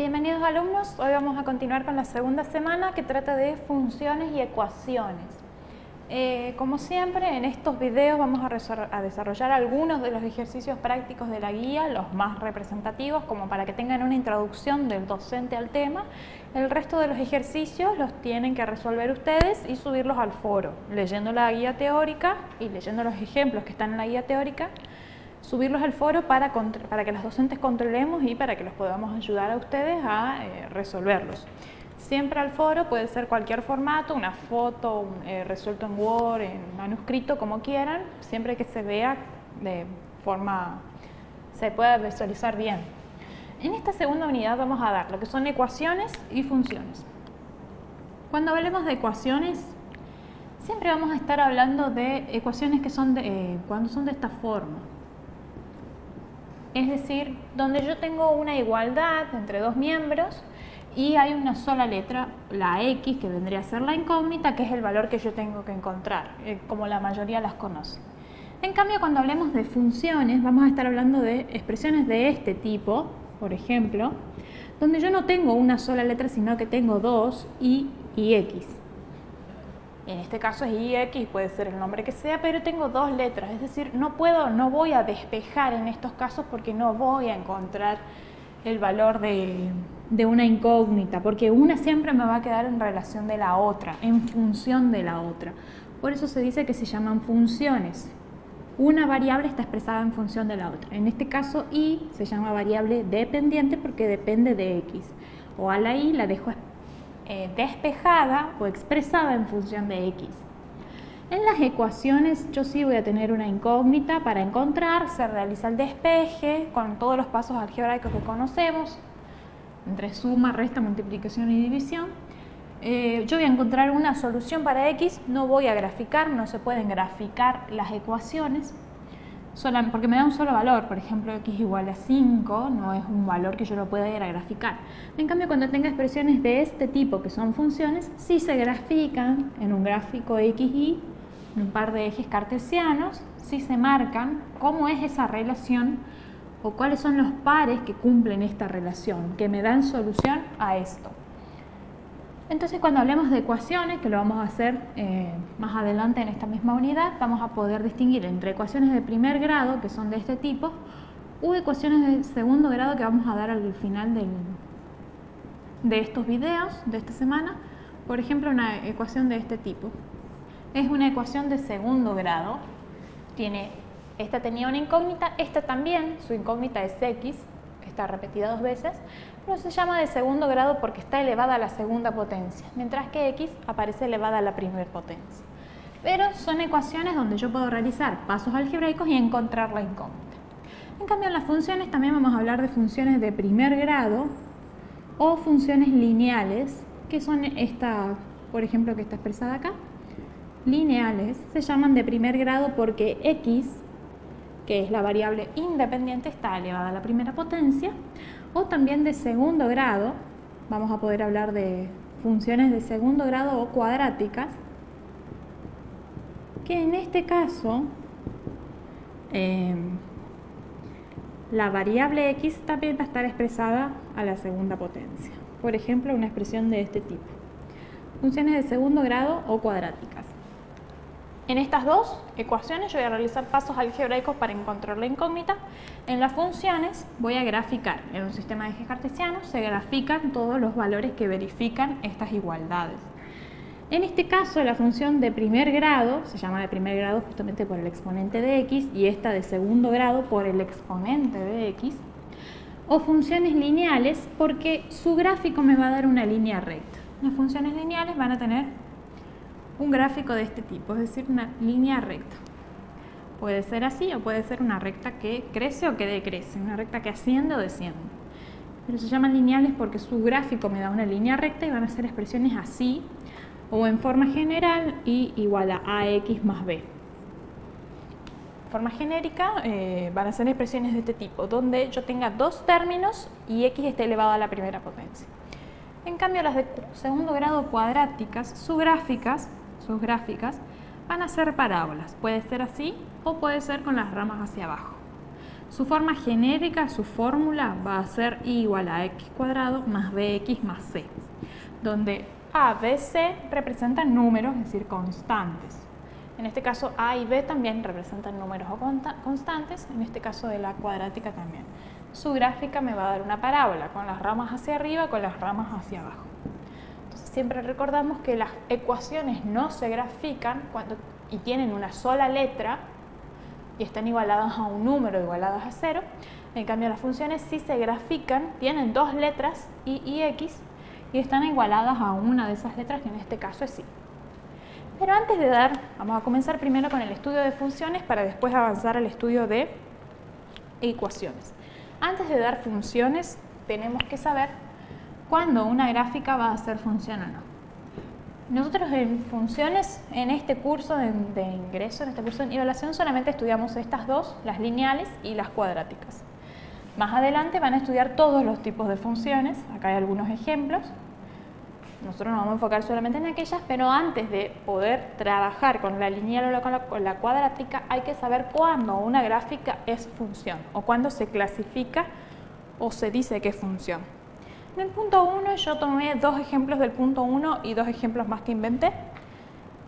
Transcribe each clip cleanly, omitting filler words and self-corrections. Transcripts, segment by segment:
Bienvenidos alumnos, hoy vamos a continuar con la segunda semana que trata de funciones y ecuaciones. Como siempre, en estos videos vamos a desarrollar algunos de los ejercicios prácticos de la guía, los más representativos, como para que tengan una introducción del docente al tema. El resto de los ejercicios los tienen que resolver ustedes y subirlos al foro, leyendo la guía teórica y leyendo los ejemplos que están en la guía teórica. Subirlos al foro para que los docentes controlemos y para que los podamos ayudar a ustedes a resolverlos. Siempre al foro, puede ser cualquier formato, una foto, resuelto en Word, en manuscrito, como quieran, siempre que se vea de forma, se pueda visualizar bien. En esta segunda unidad vamos a dar lo que son ecuaciones y funciones. Cuando hablemos de ecuaciones, siempre vamos a estar hablando de ecuaciones que son cuando son de esta forma. Es decir, donde yo tengo una igualdad entre dos miembros y hay una sola letra, la X, que vendría a ser la incógnita, que es el valor que yo tengo que encontrar, como la mayoría las conoce. En cambio, cuando hablemos de funciones, vamos a estar hablando de expresiones de este tipo, por ejemplo, donde yo no tengo una sola letra, sino que tengo dos, Y y X. En este caso es IX, puede ser el nombre que sea, pero tengo dos letras, es decir, no voy a despejar en estos casos porque no voy a encontrar el valor de una incógnita, porque una siempre me va a quedar en relación de la otra, en función de la otra. Por eso se dice que se llaman funciones. Una variable está expresada en función de la otra. En este caso, Y se llama variable dependiente porque depende de X. O a la Y la dejo despejada o expresada en función de X. En las ecuaciones yo sí voy a tener una incógnita para encontrar, se realiza el despeje con todos los pasos algebraicos que conocemos, entre suma, resta, multiplicación y división. Yo voy a encontrar una solución para X, no voy a graficar, no se pueden graficar las ecuaciones, porque me da un solo valor. Por ejemplo, X igual a 5 no es un valor que yo lo pueda ir a graficar. En cambio, cuando tenga expresiones de este tipo, que son funciones, sí se grafican en un gráfico XY, en un par de ejes cartesianos, sí se marcan cómo es esa relación o cuáles son los pares que cumplen esta relación, que me dan solución a esto. Entonces, cuando hablemos de ecuaciones, que lo vamos a hacer más adelante en esta misma unidad, vamos a poder distinguir entre ecuaciones de primer grado, que son de este tipo, u ecuaciones de segundo grado que vamos a dar al final de estos videos de esta semana. Por ejemplo, una ecuación de este tipo. Es una ecuación de segundo grado. Esta tenía una incógnita, esta también, su incógnita es X, está repetida dos veces, pero se llama de segundo grado porque está elevada a la segunda potencia, mientras que X aparece elevada a la primera potencia. Pero son ecuaciones donde yo puedo realizar pasos algebraicos y encontrar la incógnita. En cambio, en las funciones también vamos a hablar de funciones de primer grado o funciones lineales, que son esta, por ejemplo, que está expresada acá. Lineales se llaman de primer grado porque X, que es la variable independiente, está elevada a la primera potencia. O también de segundo grado, vamos a poder hablar de funciones de segundo grado o cuadráticas, que en este caso la variable X también va a estar expresada a la segunda potencia. Por ejemplo, una expresión de este tipo. Funciones de segundo grado o cuadráticas. En estas dos ecuaciones yo voy a realizar pasos algebraicos para encontrar la incógnita. En las funciones voy a graficar. En un sistema de ejes cartesianos se grafican todos los valores que verifican estas igualdades. En este caso, la función de primer grado, se llama de primer grado justamente por el exponente de X, y esta de segundo grado por el exponente de X, o funciones lineales porque su gráfico me va a dar una línea recta. Las funciones lineales van a tener un gráfico de este tipo, es decir, una línea recta. Puede ser así o puede ser una recta que crece o que decrece, una recta que asciende o desciende. Pero se llaman lineales porque su gráfico me da una línea recta y van a ser expresiones así o en forma general y igual a AX más B. Forma genérica van a ser expresiones de este tipo, donde yo tenga dos términos y X esté elevado a la primera potencia. En cambio, las de segundo grado cuadráticas, sus gráficas van a ser parábolas. Puede ser así o puede ser con las ramas hacia abajo. Su forma genérica, su fórmula va a ser y igual a x cuadrado más bx más c, donde a, b, c representan números, es decir, constantes. En este caso a y b también representan números o constantes, en este caso de la cuadrática también. Su gráfica me va a dar una parábola con las ramas hacia arriba, con las ramas hacia abajo. Entonces siempre recordamos que las ecuaciones no se grafican y tienen una sola letra y están igualadas a un número, igualadas a 0. En cambio las funciones sí se grafican, tienen dos letras, y y x, y están igualadas a una de esas letras, que en este caso es y. Pero antes de vamos a comenzar primero con el estudio de funciones para después avanzar al estudio de ecuaciones. Antes de dar funciones, tenemos que saber cuándo una gráfica va a ser función o no. Nosotros en funciones, en este curso de ingreso, en este curso de nivelación, solamente estudiamos estas dos, las lineales y las cuadráticas. Más adelante van a estudiar todos los tipos de funciones, acá hay algunos ejemplos. Nosotros nos vamos a enfocar solamente en aquellas, pero antes de poder trabajar con la lineal o con la cuadrática, hay que saber cuándo una gráfica es función o cuándo se clasifica o se dice que es función. En el punto 1 yo tomé dos ejemplos del punto 1 y dos ejemplos más que inventé.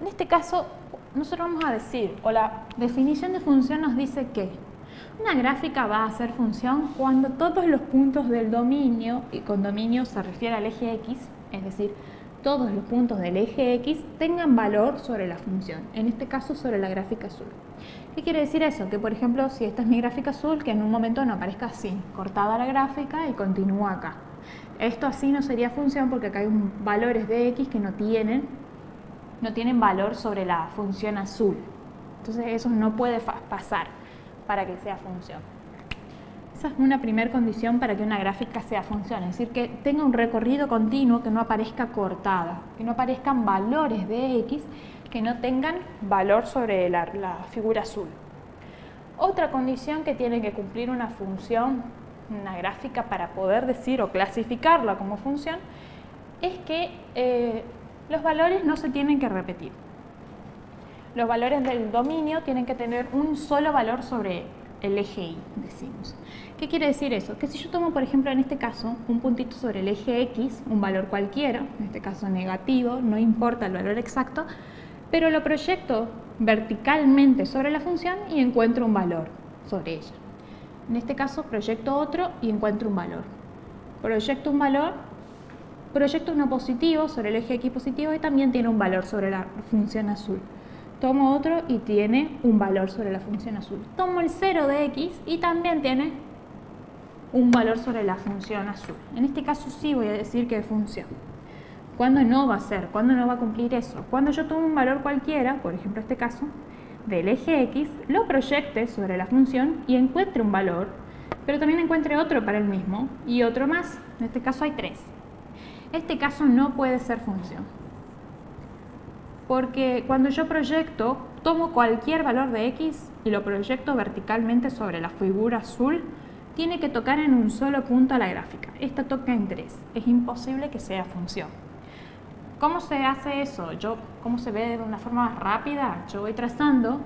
En este caso, nosotros vamos a decir, o la definición de función nos dice que una gráfica va a ser función cuando todos los puntos del dominio, y con dominio se refiere al eje X, es decir, todos los puntos del eje X tengan valor sobre la función, en este caso sobre la gráfica azul. ¿Qué quiere decir eso? Que por ejemplo, si esta es mi gráfica azul, que en un momento no aparezca así, cortada la gráfica y continúa acá. Esto así no sería función porque acá hay valores de X que no tienen valor sobre la función azul. Entonces eso no puede pasar para que sea función. Esa es una primera condición para que una gráfica sea función, es decir, que tenga un recorrido continuo, que no aparezca cortada, que no aparezcan valores de X que no tengan valor sobre la figura azul. Otra condición que tiene que cumplir una función, una gráfica, para poder decir o clasificarla como función, es que los valores no se tienen que repetir. Los valores del dominio tienen que tener un solo valor sobre el eje Y, decimos. ¿Qué quiere decir eso? Que si yo tomo, por ejemplo, en este caso, un puntito sobre el eje X, un valor cualquiera, en este caso negativo, no importa el valor exacto, pero lo proyecto verticalmente sobre la función y encuentro un valor sobre ella. En este caso proyecto otro y encuentro un valor. Proyecto un valor, proyecto uno positivo sobre el eje X positivo y también tiene un valor sobre la función azul. Tomo otro y tiene un valor sobre la función azul. Tomo el 0 de X y también tiene un valor sobre la función azul. En este caso sí voy a decir que es función. ¿Cuándo no va a ser? ¿Cuándo no va a cumplir eso? Cuando yo tomo un valor cualquiera, por ejemplo este caso, del eje X, lo proyecte sobre la función y encuentre un valor, pero también encuentre otro para el mismo y otro más. En este caso hay 3. Este caso no puede ser función, porque cuando yo proyecto, tomo cualquier valor de X y lo proyecto verticalmente sobre la figura azul, tiene que tocar en un solo punto a la gráfica. Esta toca en 3. Es imposible que sea función. ¿Cómo se hace eso? ¿Cómo se ve de una forma más rápida? Yo voy trazando,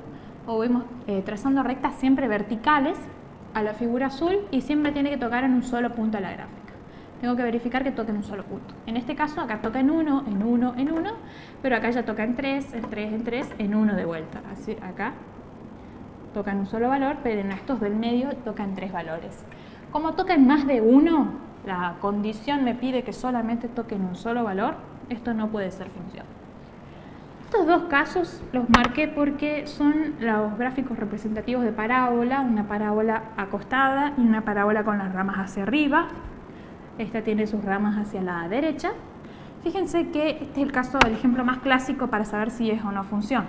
trazando rectas siempre verticales a la figura azul y siempre tiene que tocar en un solo punto a la gráfica. Tengo que verificar que toque en un solo punto. En este caso acá toca en 1, en 1, en 1, pero acá ya toca en 3, en 3, en 3, en 1 de vuelta. Así acá toca en un solo valor, pero en estos del medio toca en 3 valores. Como toca en más de 1, la condición me pide que solamente toque en un solo valor. Esto no puede ser función. Estos dos casos los marqué porque son los gráficos representativos de parábola, una parábola acostada y una parábola con las ramas hacia arriba. Esta tiene sus ramas hacia la derecha. Fíjense que este es el ejemplo más clásico para saber si es o no función.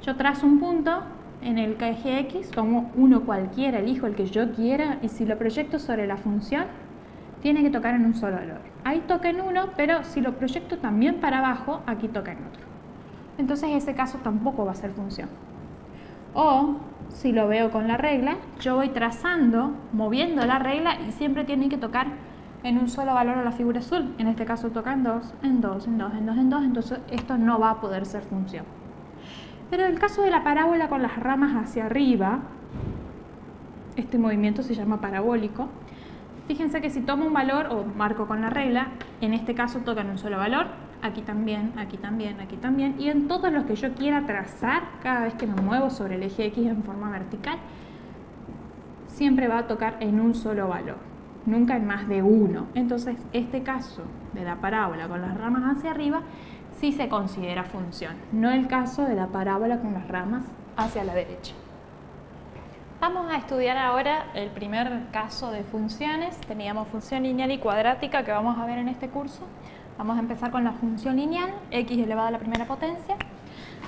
Yo trazo un punto en el eje X, tomo uno cualquiera, elijo el que yo quiera y si lo proyecto sobre la función, tiene que tocar en un solo valor. Ahí toca en 1, pero si lo proyecto también para abajo, aquí toca en otro. Entonces ese caso tampoco va a ser función. O si lo veo con la regla, yo voy trazando, moviendo la regla y siempre tiene que tocar en un solo valor a la figura azul. En este caso toca en 2, en 2, en 2, en 2, en 2, entonces esto no va a poder ser función. Pero en el caso de la parábola con las ramas hacia arriba, Este movimiento se llama parabólico. Fíjense que si tomo un valor o marco con la regla, en este caso tocan un solo valor, aquí también, aquí también, aquí también, y en todos los que yo quiera trazar, cada vez que me muevo sobre el eje X en forma vertical, siempre va a tocar en un solo valor, nunca en más de uno. Entonces, este caso de la parábola con las ramas hacia arriba sí se considera función, no el caso de la parábola con las ramas hacia la derecha. Vamos a estudiar ahora el primer caso de funciones. Teníamos función lineal y cuadrática que vamos a ver en este curso. Vamos a empezar con la función lineal, x elevado a la primera potencia.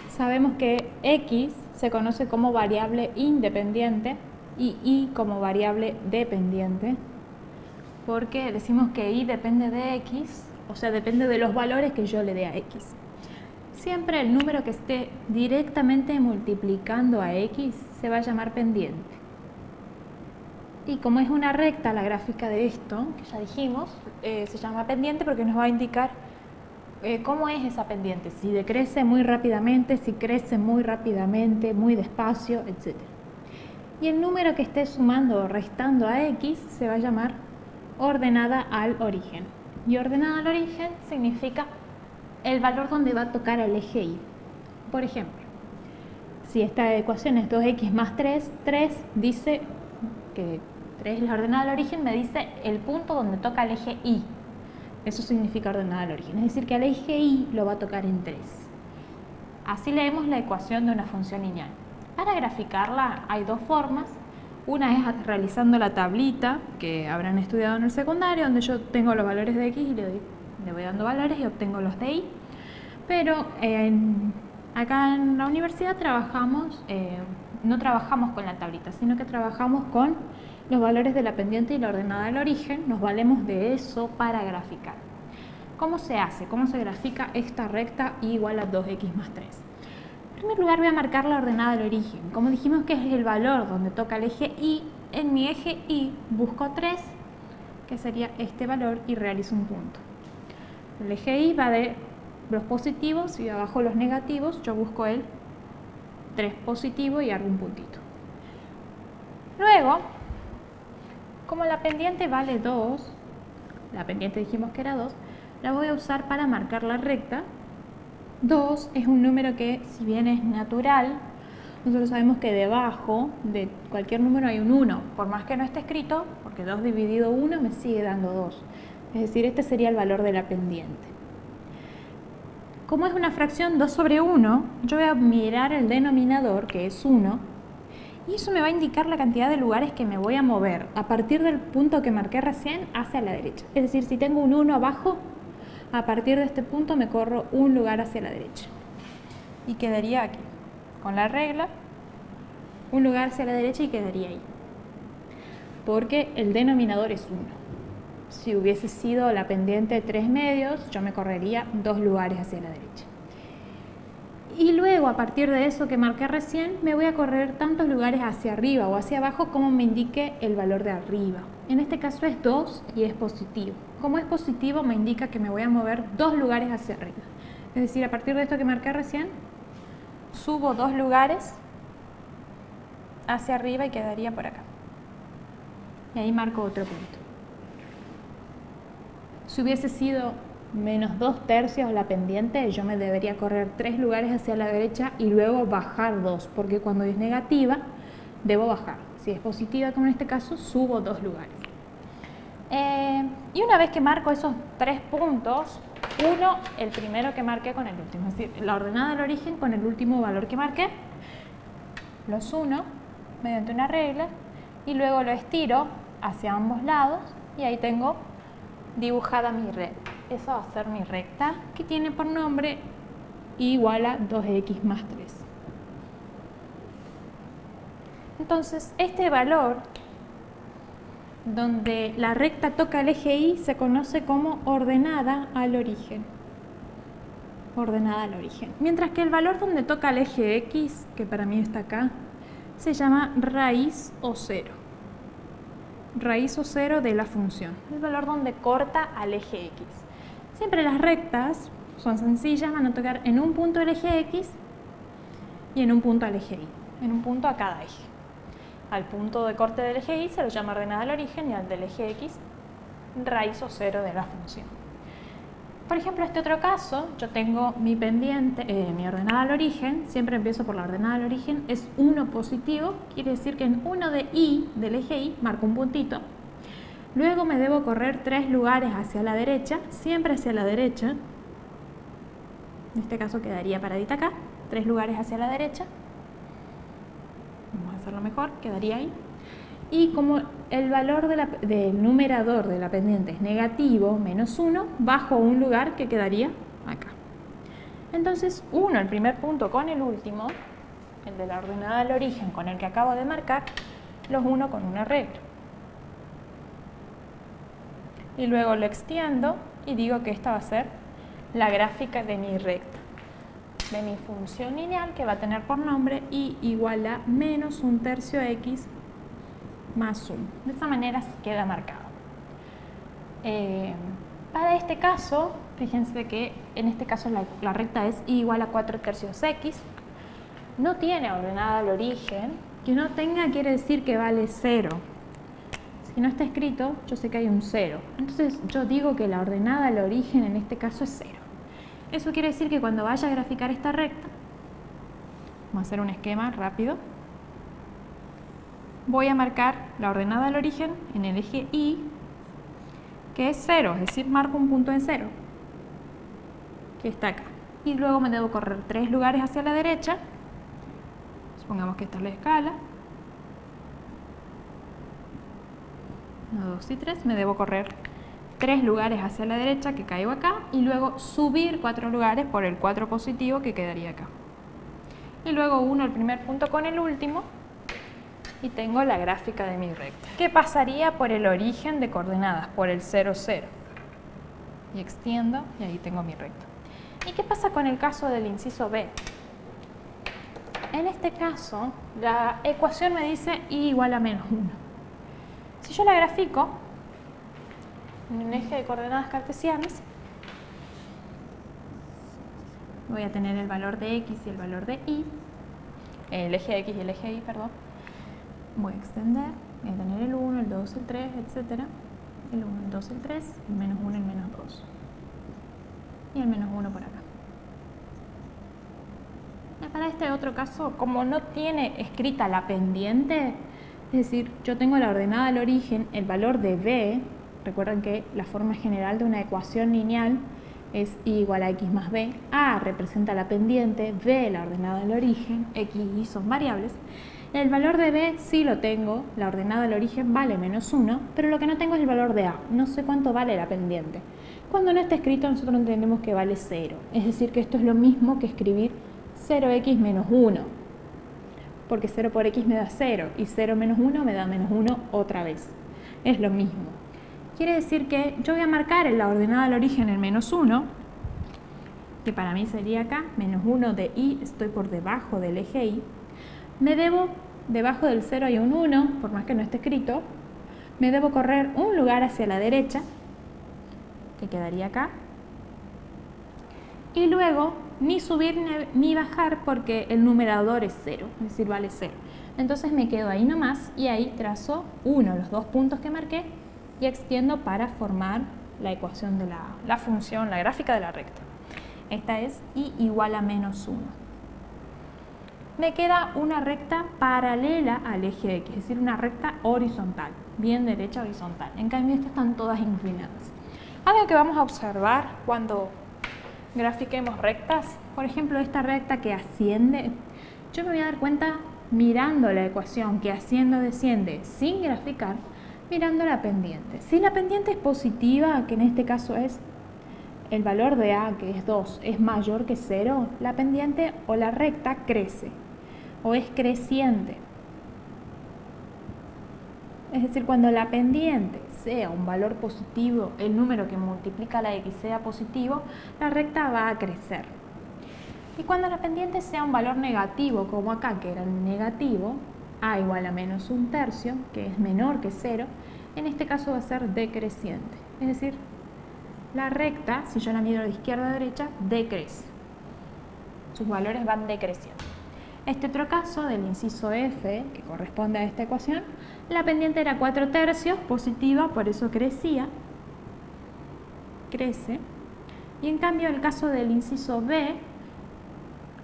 Sabemos que x se conoce como variable independiente y y como variable dependiente, porque decimos que y depende de x, o sea, depende de los valores que yo le dé a x. Siempre el número que esté directamente multiplicando a x se va a llamar pendiente. Y como es una recta la gráfica de esto, que ya dijimos, se llama pendiente porque nos va a indicar cómo es esa pendiente, si decrece muy rápidamente, si crece muy rápidamente, muy despacio, etc. Y el número que esté sumando o restando a x se va a llamar ordenada al origen. Y ordenada al origen significa el valor donde va a tocar al eje y. Por ejemplo, si esta ecuación es 2x más 3, 3 dice que 3 es la ordenada al origen, me dice el punto donde toca el eje y. Eso significa ordenada al origen, es decir, que el eje y lo va a tocar en 3. Así leemos la ecuación de una función lineal. Para graficarla hay dos formas. Una es realizando la tablita que habrán estudiado en el secundario, donde yo tengo los valores de x y le voy dando valores y obtengo los de y. Pero acá en la universidad no trabajamos con la tablita, sino que trabajamos con los valores de la pendiente y la ordenada al origen. Nos valemos de eso para graficar. ¿Cómo se hace? ¿Cómo se grafica esta recta y igual a 2x más 3? En primer lugar voy a marcar la ordenada al origen. Como dijimos que es el valor donde toca el eje y, en mi eje y busco 3, que sería este valor, y realizo un punto. El eje y va de los positivos y abajo los negativos. Yo busco el 3 positivo y hago un puntito. Luego, como la pendiente vale 2, la pendiente dijimos que era 2, la voy a usar para marcar la recta. 2 es un número que, si bien es natural, nosotros sabemos que debajo de cualquier número hay un 1, por más que no esté escrito, porque 2 dividido 1 me sigue dando 2. Es decir, este sería el valor de la pendiente. Como es una fracción 2 sobre 1, yo voy a mirar el denominador, que es 1, y eso me va a indicar la cantidad de lugares que me voy a mover a partir del punto que marqué recién hacia la derecha. Es decir, si tengo un 1 abajo, a partir de este punto me corro un lugar hacia la derecha. Y quedaría aquí, con la regla, un lugar hacia la derecha y quedaría ahí. Porque el denominador es 1. Si hubiese sido la pendiente 3 medios, yo me correría 2 lugares hacia la derecha. Y luego, a partir de eso que marqué recién, me voy a correr tantos lugares hacia arriba o hacia abajo como me indique el valor de arriba. En este caso es 2 y es positivo. Como es positivo, me indica que me voy a mover 2 lugares hacia arriba. Es decir, a partir de esto que marqué recién, subo 2 lugares hacia arriba y quedaría por acá. Y ahí marco otro punto. Si hubiese sido menos 2 tercios la pendiente, yo me debería correr 3 lugares hacia la derecha y luego bajar 2, porque cuando es negativa, debo bajar. Si es positiva, como en este caso, subo 2 lugares. Y una vez que marco esos 3 puntos, uno el primero que marqué con el último, es decir, la ordenada del origen con el último valor que marqué, los uno mediante una regla y luego lo estiro hacia ambos lados y ahí tengo dibujada mi recta. Esa va a ser mi recta que tiene por nombre igual a 2x más 3. Entonces, este valor donde la recta toca el eje y se conoce como ordenada al origen. Ordenada al origen. Mientras que el valor donde toca el eje x, que para mí está acá, se llama raíz o cero. Raíz o cero de la función. El valor donde corta al eje x. Siempre las rectas son sencillas, van a tocar en un punto del eje x y en un punto al eje y. En un punto a cada eje. al punto de corte del eje Y se lo llama ordenada al origen y al del eje X raíz o cero de la función. Por ejemplo, este otro caso, yo tengo mi pendiente, mi ordenada al origen, siempre empiezo por la ordenada al origen, es 1 positivo, quiere decir que en 1 de Y, del eje Y, marco un puntito. Luego me debo correr 3 lugares hacia la derecha, siempre hacia la derecha. En este caso quedaría paradita acá, 3 lugares hacia la derecha. Vamos a hacerlo mejor, quedaría ahí. Y como el valor del numerador de la pendiente es negativo, menos 1, bajo un lugar que quedaría acá. Entonces, uno el primer punto con el último, el de la ordenada al origen con el que acabo de marcar, los uno con una regla. Y luego lo extiendo y digo que esta va a ser la gráfica de mi recta, de mi función lineal que va a tener por nombre y igual a menos 1/3 x más 1. De esta manera se queda marcado. Para este caso, fíjense que en este caso la recta es y igual a 4/3 x. No tiene ordenada al origen. Que no tenga quiere decir que vale 0. Si no está escrito, yo sé que hay un 0. Entonces yo digo que la ordenada al origen en este caso es 0. Eso quiere decir que cuando vaya a graficar esta recta, vamos a hacer un esquema rápido. Voy a marcar la ordenada al origen en el eje Y, que es 0, es decir, marco un punto en 0, que está acá. Y luego me debo correr 3 lugares hacia la derecha. Supongamos que esta es la escala. 1, 2 y 3. Me debo correr 3 lugares hacia la derecha, que caigo acá, y luego subir 4 lugares por el 4 positivo, que quedaría acá. Y luego uno el primer punto con el último, y tengo la gráfica de mi recta. ¿Qué pasaría por el origen de coordenadas? Por el 0, 0. Y extiendo, y ahí tengo mi recta. ¿Y qué pasa con el caso del inciso B? En este caso, la ecuación me dice y igual a menos 1. Si yo la grafico en un eje de coordenadas cartesianas, voy a tener el valor de x y el valor de y, el eje x y el eje y, perdón. Voy a extender, voy a tener el 1, el 2, el 3, etc. El 1, el 2, el 3, el menos 1, el menos 2. Y el menos 1 por acá. Y para este otro caso, como no tiene escrita la pendiente, es decir, yo tengo la ordenada al origen, el valor de b, recuerden que la forma general de una ecuación lineal es y igual a x más b, a representa la pendiente, b la ordenada al origen, x y y son variables. El valor de b sí lo tengo, la ordenada al origen vale menos 1, pero lo que no tengo es el valor de a, no sé cuánto vale la pendiente. Cuando no está escrito nosotros entendemos que vale 0, es decir que esto es lo mismo que escribir 0x menos 1, porque 0 por x me da 0 y 0 menos 1 me da menos 1 otra vez, es lo mismo. Quiere decir que yo voy a marcar en la ordenada al origen el menos 1, que para mí sería acá, menos 1 de y, estoy por debajo del eje y. Me debo, debajo del 0 hay un 1, por más que no esté escrito, me debo correr un lugar hacia la derecha, que quedaría acá, y luego ni subir ni bajar porque el numerador es 0, es decir, vale 0. Entonces me quedo ahí nomás y ahí trazo los 2 puntos que marqué y extiendo para formar la ecuación de la función, la gráfica de la recta. Esta es y igual a menos 1. Me queda una recta paralela al eje X, es decir, una recta horizontal, bien derecha horizontal. En cambio, estas están todas inclinadas. Algo que vamos a observar cuando grafiquemos rectas, por ejemplo, esta recta que asciende, yo me voy a dar cuenta mirando la ecuación que asciende o desciende sin graficar, mirando la pendiente. Si la pendiente es positiva, que en este caso es el valor de a, que es 2, es mayor que 0, la pendiente o la recta crece o es creciente. Es decir, cuando la pendiente sea un valor positivo, el número que multiplica la x sea positivo, la recta va a crecer. Y cuando la pendiente sea un valor negativo, como acá que era el negativo, a igual a menos 1/3, que es menor que 0, en este caso va a ser decreciente. Es decir, la recta, si yo la mido de izquierda a derecha, decrece. Sus valores van decreciendo. Este otro caso del inciso F, que corresponde a esta ecuación, la pendiente era 4/3 positiva, por eso crece. Y en cambio el caso del inciso B,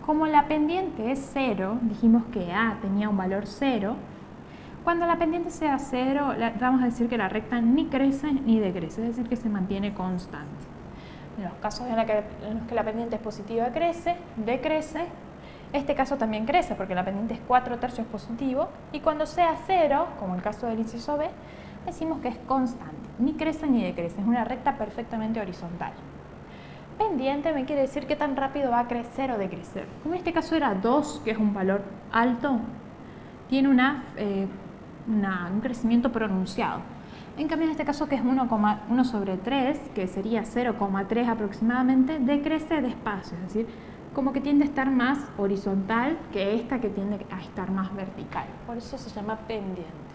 como la pendiente es 0, dijimos que A tenía un valor 0, cuando la pendiente sea 0, vamos a decir que la recta ni crece ni decrece, es decir, que se mantiene constante. En los casos en los que la pendiente es positiva decrece. Este caso también crece porque la pendiente es 4/3 positivo, y cuando sea 0, como el caso del inciso B, decimos que es constante, ni crece ni decrece, es una recta perfectamente horizontal. Pendiente me quiere decir qué tan rápido va a crecer o decrecer. Como en este caso era 2, que es un valor alto, tiene un crecimiento pronunciado. En cambio en este caso, que es 1/3, que sería 0,3 aproximadamente, decrece despacio, es decir, como que tiende a estar más horizontal que esta, que tiende a estar más vertical. Por eso se llama pendiente.